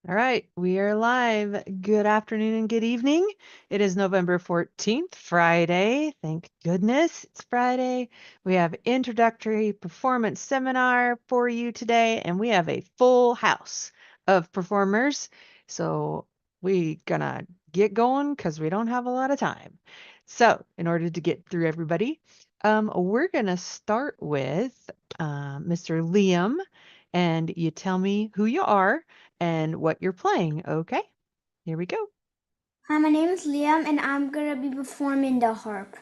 All right, we are live. Good afternoon and good evening. It is November 14th, Friday. Thank goodness it's Friday. We have introductory performance seminar for you today, and we have a full house of performers. So we gonna get going because we don't have a lot of time. So in order to get through everybody, we're gonna start with Mr. Liam, and you tell me who you are and what you're playing. Okay, here we go. Hi, my name is Liam, and I'm gonna be performing the harp.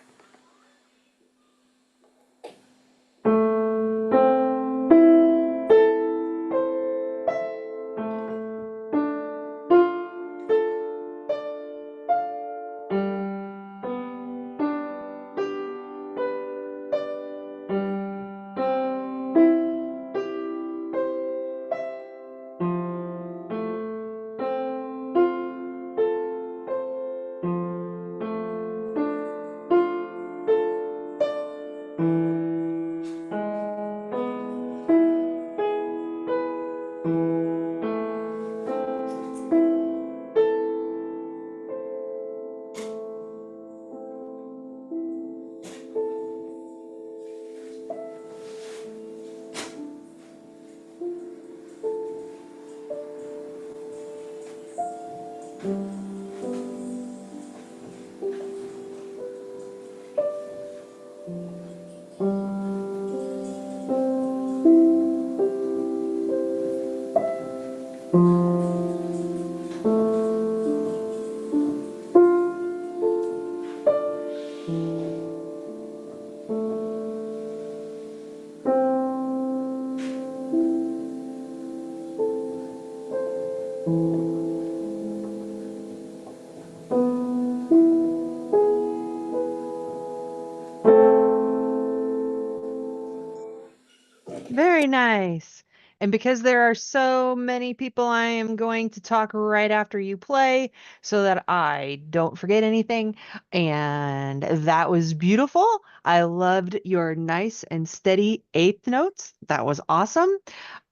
Very nice. And because there are so many people, I am going to talk right after you play so that I don't forget anything. And that was beautiful. I loved your nice and steady eighth notes. That was awesome.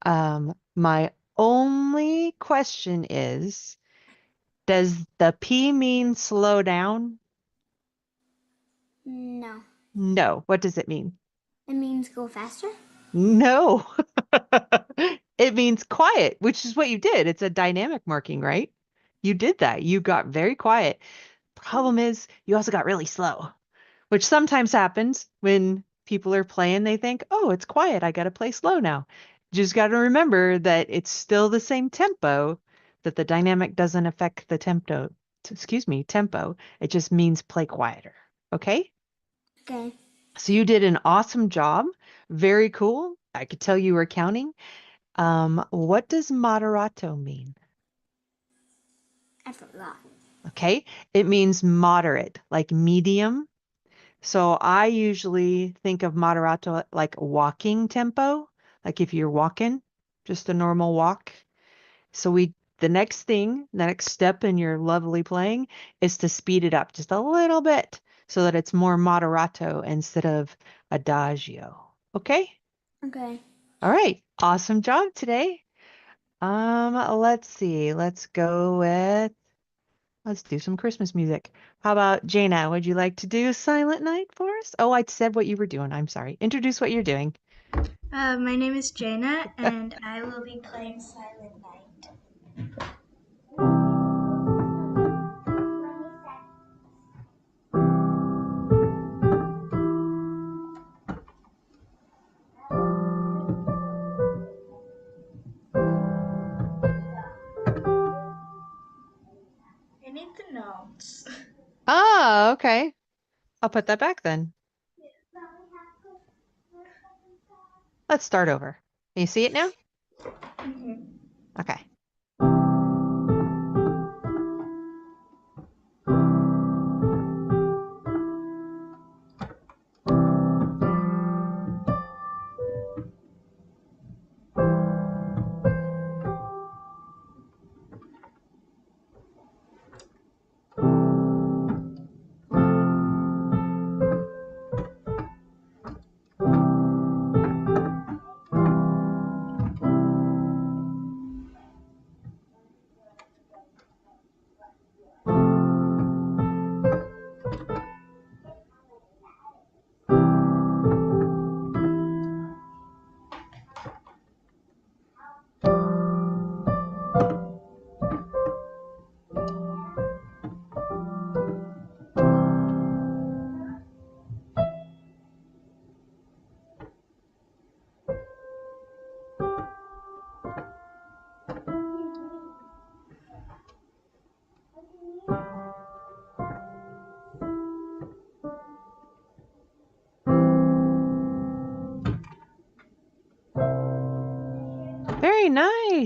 My only question is, does the P mean slow down? No, No. What does it mean? it means go faster. No. It means quiet, which is what you did. It's a dynamic marking, right? You did that. You got very quiet. Problem is, you also got really slow, which sometimes happens when people are playing. They think, oh, it's quiet. I got to play slow now. Just got to remember that it's still the same tempo, that the dynamic doesn't affect the tempo. It just means play quieter. Okay? Okay, So you did an awesome job. Very cool. I could tell you were counting. What does moderato mean? I forgot. Okay, it means moderate, like medium. So I usually think of moderato like walking tempo, like if you're walking, just a normal walk. So the next step in your lovely playing is to speed it up just a little bit so that it's more moderato instead of adagio. Okay? Okay. All right. Awesome job today. Let's see. Let's do some Christmas music. How about Jaina? Would you like to do Silent Night for us? Oh, I said what you were doing. I'm sorry. Introduce what you're doing. My name is Jaina, and I will be playing Silent Night. I need the notes. Oh, okay. I'll put that back then. Let's start over. Can you see it now? Mhm. Okay.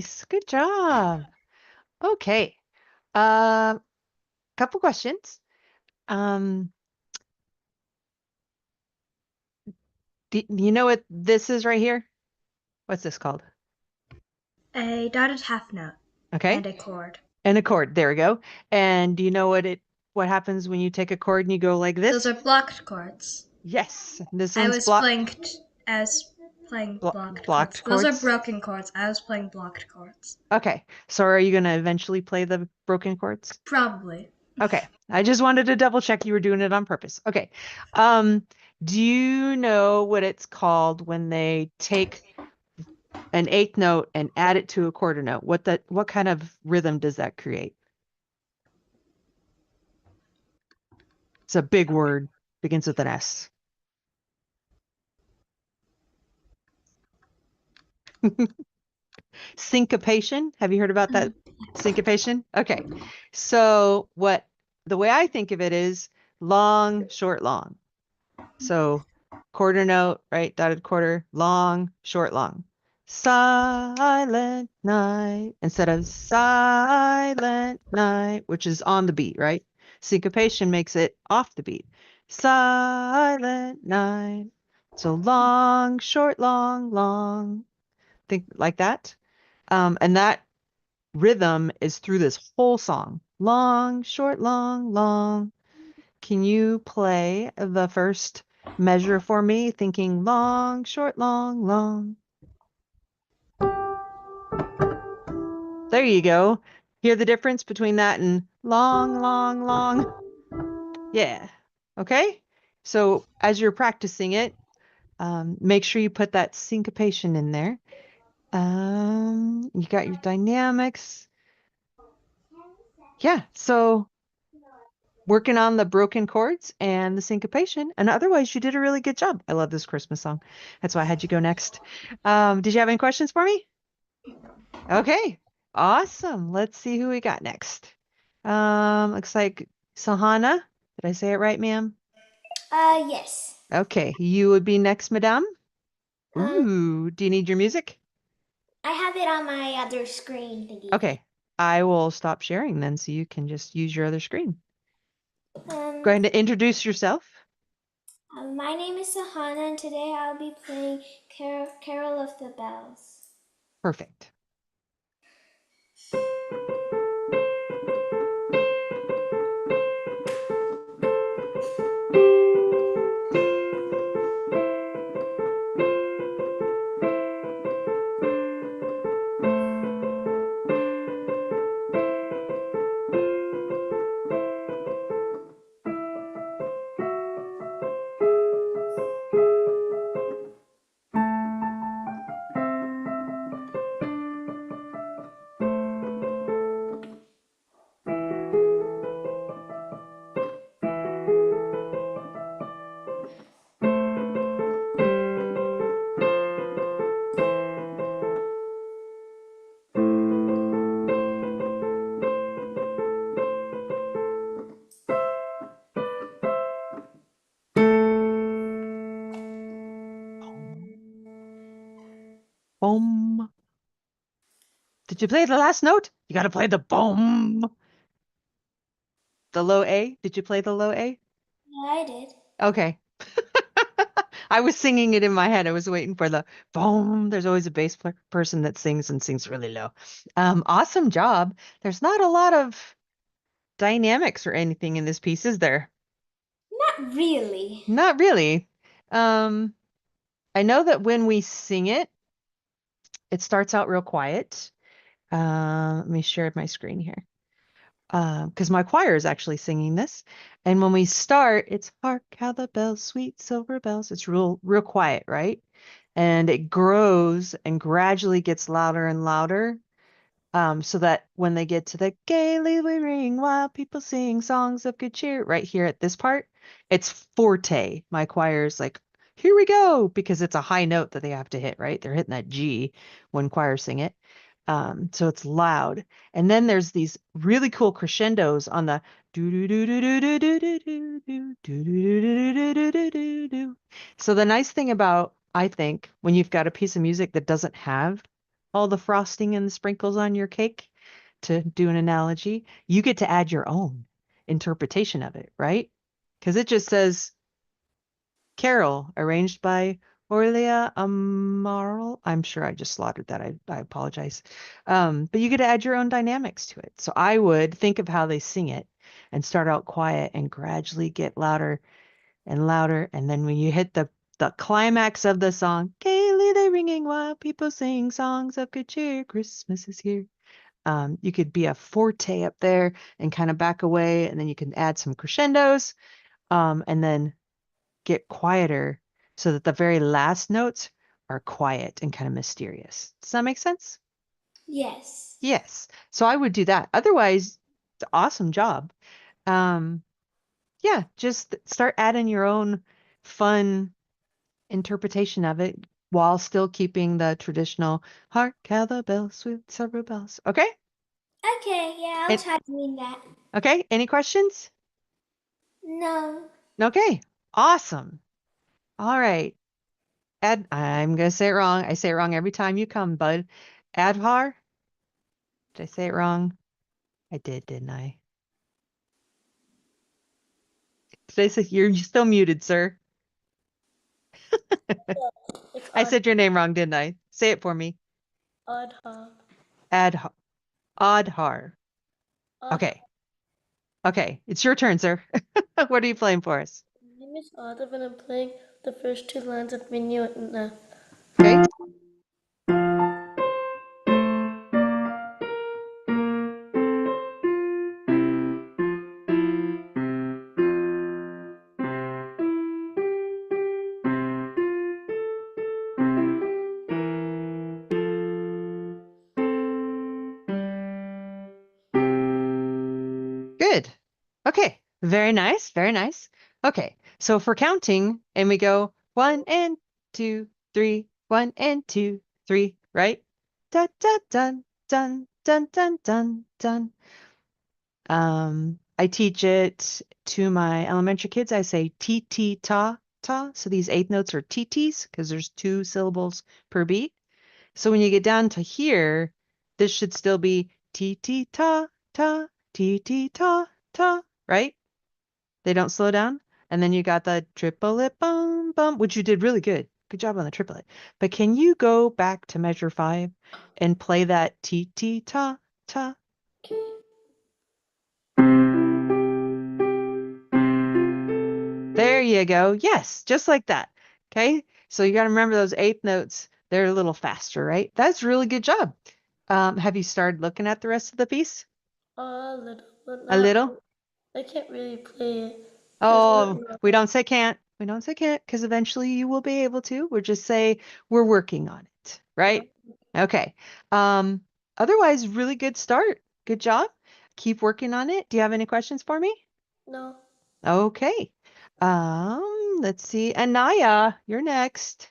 Nice. Good job. Okay. Uh, couple questions. Um, you know what this is right here? What's this called? A dotted half note Okay. and a chord. And a chord. There we go. And do you know what happens when you take a chord and you go like Those this? are blocked chords. Yes. This I one's was playing blocked chords. blocked Those are chords. broken chords. I was playing blocked chords. Okay. So are you going to eventually play the broken chords? Probably. Okay. I just wanted to double check you were doing it on purpose. Okay. Um, do you know what it's called when they take an eighth note and add it to a quarter note? What kind of rhythm does that create? It's a big word, begins with an S. Syncopation. Have you heard about that? Syncopation? Okay. So what the way I think of it is long, short, long. So quarter note, right? Dotted quarter, long, short, long. Silent night instead of silent night, which is on the beat, right? Syncopation makes it off the beat. Silent night. So long, short, long, long. Think like that. And that rhythm is through this whole song. Long, short, long, long. Can you play the first measure for me, thinking long, short, long, long? There you go. Hear the difference between that and long, long, long? Yeah. Okay. So as you're practicing it, make sure you put that syncopation in there. You got your dynamics. Yeah. So working on the broken chords and the syncopation. And otherwise, you did a really good job. I love this Christmas song. That's why I had you go next. Did you have any questions for me? Okay, awesome. Let's see who we got next. Looks like Sahana. Did I say it right, ma'am? Yes. Okay, you would be next, madame. Um, Ooh, do you need your music? I have it on my other screen thingy. Okay, I will stop sharing then so you can just use your other screen. Um, Go ahead and introduce yourself. my name is Sahana, and today I'll be playing Carol of the Bells. Perfect. Boom. Boom. Did you play the last note? You got to play the boom. The low A? Did you play the low A? Yeah, I did. Okay. I was singing it in my head. I was waiting for the boom. There's always a person that sings and sings really low. Awesome job. There's not a lot of dynamics or anything in this piece, is there? Not really. Not really. Um, I know that when we sing it, it starts out real quiet. Let me share my screen here. Because my choir is actually singing this. And when we start, it's hark how the bells, sweet silver bells. It's real quiet, right? And it grows and gradually gets louder and louder. So that when they get to the gaily we ring while people sing songs of good cheer, right here at this part, it's forte. My choir's like, here we go, because it's a high note that they have to hit, right? They're hitting that G when choirs sing it. So it's loud. And then there's these really cool crescendos on the do do do do do do do do do do do do do do do do do. So the nice thing about, I think, when you've got a piece of music that doesn't have all the frosting and the sprinkles on your cake, to do an analogy, you get to add your own interpretation of it, right? Because it just says Carol, arranged by Orlia Amaral. I'm sure I just slaughtered that. I apologize. But you get to add your own dynamics to it. So I would think of how they sing it and start out quiet and gradually get louder and louder. And then when you hit the climax of the song, gaily they're ringing while people sing songs of good cheer. Christmas is here. You could be a forte up there and kind of back away, and then you can add some crescendos, and then get quieter so that the very last notes are quiet and kind of mysterious. Does that make sense? Yes. Yes. So I would do that. Otherwise, it's an awesome job. Um, yeah, just start adding your own fun interpretation of it while still keeping the traditional hark how the bells, sweet silver bells. Okay? Okay, yeah, I'll And try doing that. okay, any questions? No. Okay. Awesome. All right. I'm gonna say it wrong. I say it wrong every time you come, bud. Adhar? Did I say it wrong? I did, didn't I? Did I say you're still muted, sir? It's I said your name wrong, didn't I? Say it for me. Adha. Adhar. Adhar. Adha. Okay. Okay. It's your turn, sir. What are you playing for us? My name is Adha and I'm playing the first two lines of Minuet now. Okay. Good. Okay. Very nice. Very nice. Okay. So for counting, and we go 1 and 2, 3, 1 and 2, 3, right? Dun dun dun dun dun dun dun dun. I teach it to my elementary kids. I say T T ta ta. So these eighth notes are T T's because there's 2 syllables per beat. So when you get down to here, this should still be T T ta ta T T ta ta, right? They don't slow down. And then you got the triplet bum bum, which you did really good. Good job on the triplet. But can you go back to measure 5 and play that T T ta ta? There you go. Yes, just like that. Okay. So you got to remember those eighth notes. They're a little faster, right? That's a really good job. Have you started looking at the rest of the piece? A little, but A not. little? I can't really play it because I Oh, don't know. we don't say can't. We don't say can't because eventually you will be able to. We're just say we're working on it, right? Okay. Um, Otherwise, really good start. Good job. Keep working on it. Do you have any questions for me? No. Okay. Let's see. Anaya, you're next.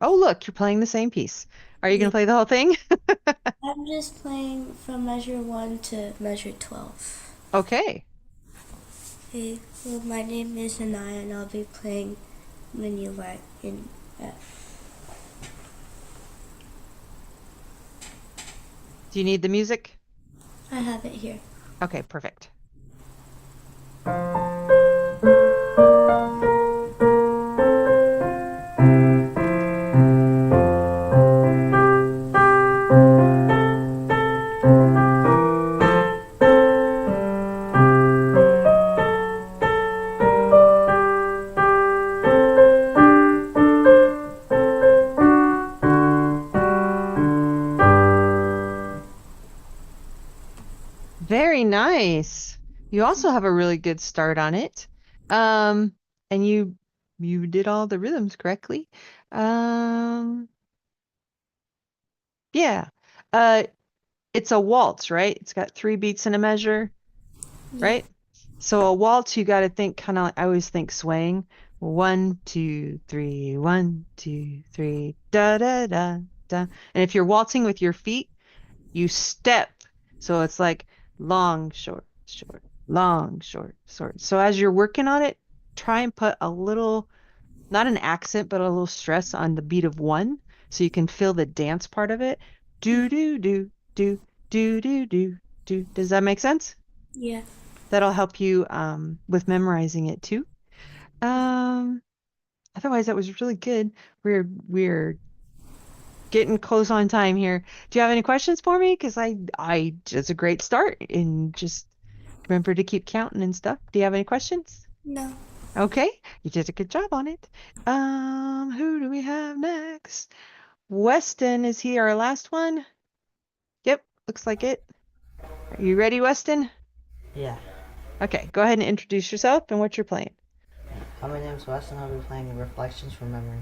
Oh, look, you're playing the same piece. Are you going Yeah. to play the whole thing? I'm just playing from measure 1 to measure 12. Okay. Hey, well, my name is Anaya and I'll be playing Minuet in F. Do you need the music? I have it here. Okay, perfect. Very nice. You also have a really good start on it. Um, and you did all the rhythms correctly. Um, yeah. Uh, it's a waltz, right? It's got 3 beats in a measure, Yeah. right? So a waltz, you got to think kind of, I always think swaying. 1, 2, 3, 1, 2, 3, da da da da. And if you're waltzing with your feet, you step. So it's like long, short, short, long, short, short. So as you're working on it, try and put a little, not an accent, but a little stress on the beat of 1 so you can feel the dance part of it. Do, do, do, do, do, do, do, do. Does that make sense? Yeah. That'll help you with memorizing it too. Um, Otherwise, that was really good. We're getting close on time here. Do you have any questions for me? Because I it's a great start, and just remember to keep counting and stuff. Do you have any questions? No. Okay, you did a good job on it. Who do we have next? Weston, is he our last one? Yep, looks like it. Are you ready, Weston? Yeah. Okay, go ahead and introduce yourself and what you're playing. Hi, my name's Wes, and I'll be playing Reflections from Memory.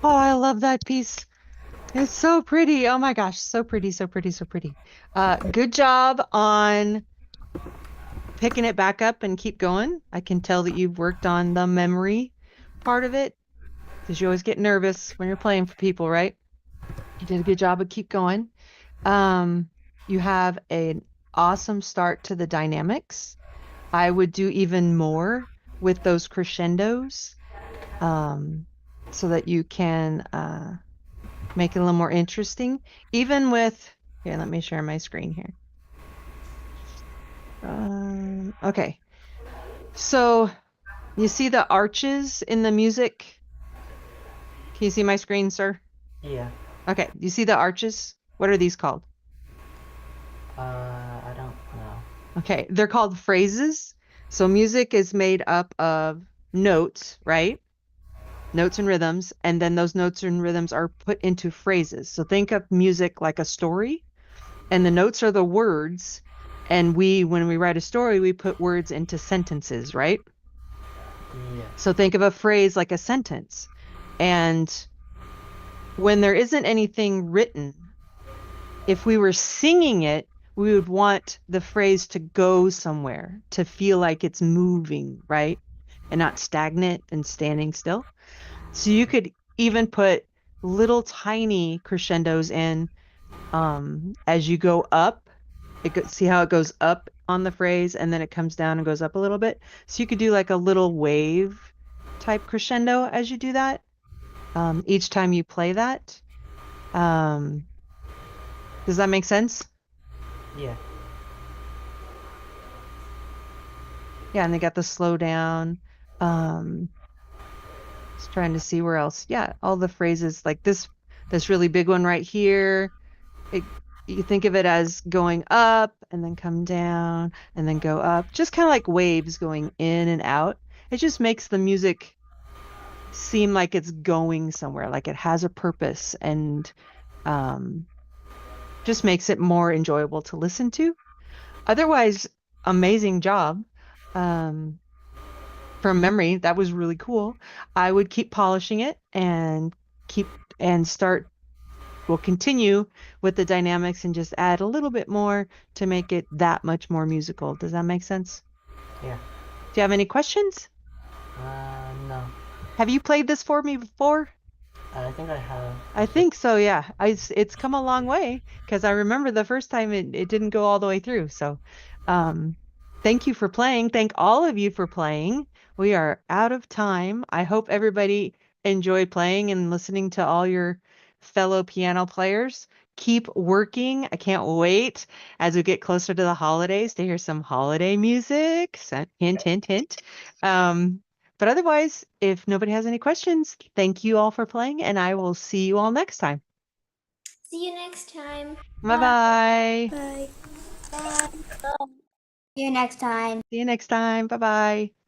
Oh, I love that piece. It's so pretty. Oh my gosh, so pretty, so pretty, so pretty. Good job on picking it back up and keep going. I can tell that you've worked on the memory part of it because you always get nervous when you're playing for people, right? You did a good job of keep going. Um, you have an awesome start to the dynamics. I would do even more with those crescendos, um, so that you can make it a little more interesting. Even with, here, let me share my screen here. Okay. So you see the arches in the music? Can you see my screen, sir? Yeah. Okay. You see the arches? What are these called? I don't know. Okay. They're called phrases. So music is made up of notes, right? Notes and rhythms. And then those notes and rhythms are put into phrases. So think of music like a story, and the notes are the words. And when we write a story, we put words into sentences, right? Yeah. So think of a phrase like a sentence. And when there isn't anything written, if we were singing it, we would want the phrase to go somewhere, to feel like it's moving, right? And not stagnant and standing still. So you could even put little tiny crescendos in, as you go up. See how it goes up on the phrase and then it comes down and goes up a little bit. So you could do like a little wave type crescendo as you do that, each time you play that. Um, does that make sense? Yeah. Yeah, and they got the slow down. Um, just trying to see where else. Yeah, all the phrases like this really big one right here. It, you think of it as going up and then come down and then go up, just kind of like waves going in and out. It just makes the music seem like it's going somewhere, like it has a purpose, and um, just makes it more enjoyable to listen to. Otherwise, amazing job. Um, from memory, that was really cool. I would keep polishing it and keep and start. We'll continue with the dynamics and just add a little bit more to make it that much more musical. Does that make sense? Yeah. Do you have any questions? No. Have you played this for me before? I think I have. I think so, yeah. It's come a long way because I remember the first time it didn't go all the way through. So, um, thank you for playing. Thank all of you for playing. We are out of time. I hope everybody enjoyed playing and listening to all your fellow piano players. Keep working. I can't wait as we get closer to the holidays to hear some holiday music. Hint, hint, hint. Um, but otherwise, if nobody has any questions, thank you all for playing, and I will see you all next time. See you next time. Bye-bye. Bye. See you next time. See you next time. Bye-bye.